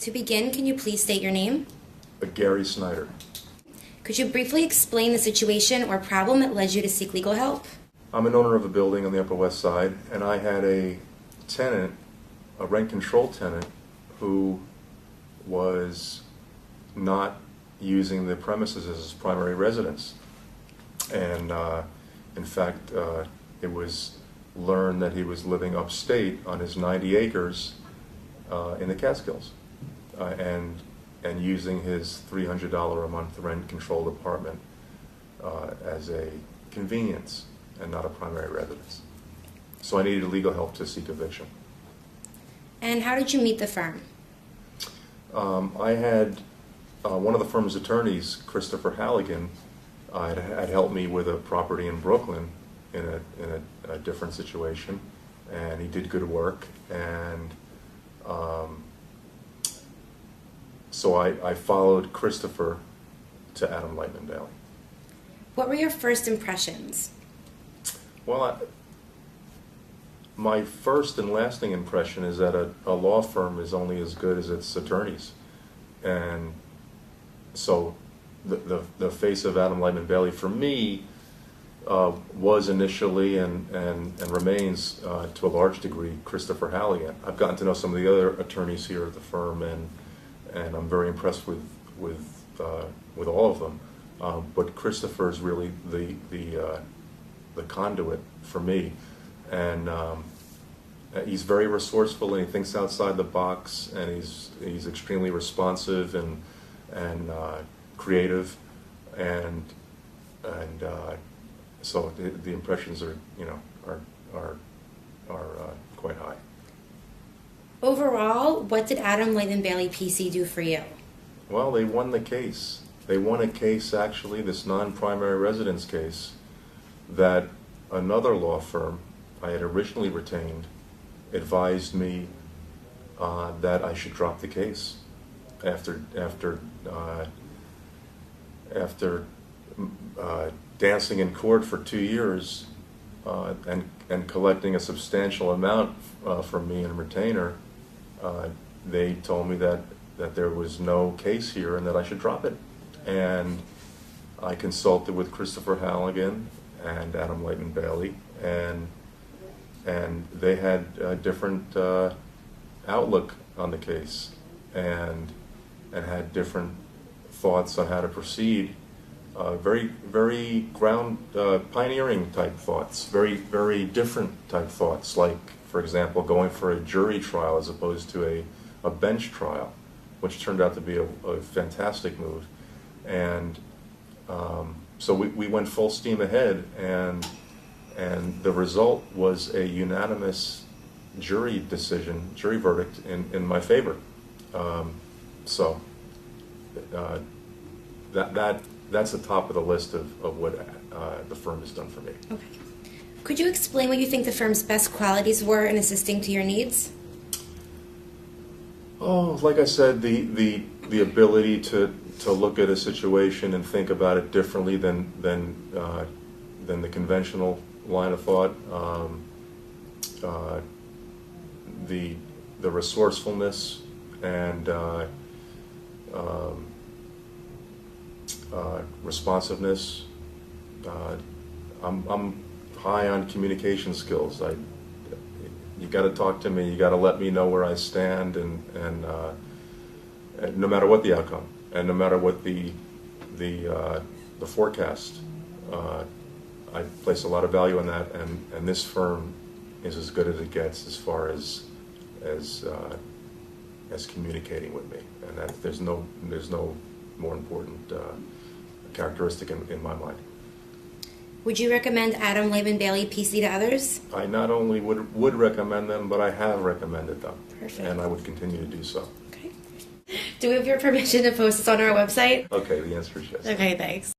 To begin, can you please state your name? Gary Snyder. Could you briefly explain the situation or problem that led you to seek legal help? I'm an owner of a building on the Upper West Side, and I had a tenant, a rent-control tenant, who was not using the premises as his primary residence. And in fact, it was learned that he was living upstate on his 90 acres in the Catskills, and using his $300 a month rent-controlled apartment as a convenience and not a primary residence. So I needed legal help to seek eviction. And how did you meet the firm? I had one of the firm's attorneys, Christopher Halligan, had helped me with a property in Brooklyn in a different situation, and he did good work. And so I followed Christopher to Adam Leitman Bailey. What were your first impressions? Well, my first and lasting impression is that a law firm is only as good as its attorneys. And so the face of Adam Leitman Bailey for me was initially and remains to a large degree Christopher Halligan. I've gotten to know some of the other attorneys here at the firm, and I'm very impressed with all of them. But Christopher is really the conduit for me, and he's very resourceful, and he thinks outside the box, and he's extremely responsive and creative, and so the impressions are quite high. Overall, what did Adam Leitman Bailey PC do for you? Well, they won the case. They won a case, actually, this non-primary residence case, that another law firm I had originally retained advised me that I should drop the case after dancing in court for 2 years and collecting a substantial amount from me and a retainer. They told me that there was no case here and that I should drop it. And I consulted with Christopher Halligan and Adam Leitman Bailey, and they had a different outlook on the case, and had different thoughts on how to proceed. Very pioneering type thoughts, very different type thoughts, like, for example, going for a jury trial as opposed to a bench trial, which turned out to be a fantastic move. And so we went full steam ahead, and the result was a unanimous jury verdict in my favor. So that's the top of the list of what the firm has done for me. Okay. Could you explain what you think the firm's best qualities were in assisting to your needs? Oh, like I said, the ability to look at a situation and think about it differently than the conventional line of thought. The resourcefulness and responsiveness. I'm high on communication skills. You got to talk to me. You got to let me know where I stand, and no matter what the outcome, and no matter what the forecast. I place a lot of value on that, and this firm is as good as it gets as far as communicating with me, and that there's no more important characteristic in my mind. Would you recommend Adam Leitman Bailey PC to others? I not only would recommend them, but I have recommended them. Perfect. And I would continue to do so. Okay. Do we have your permission to post this on our website? Okay, the answer is yes. Okay, thanks.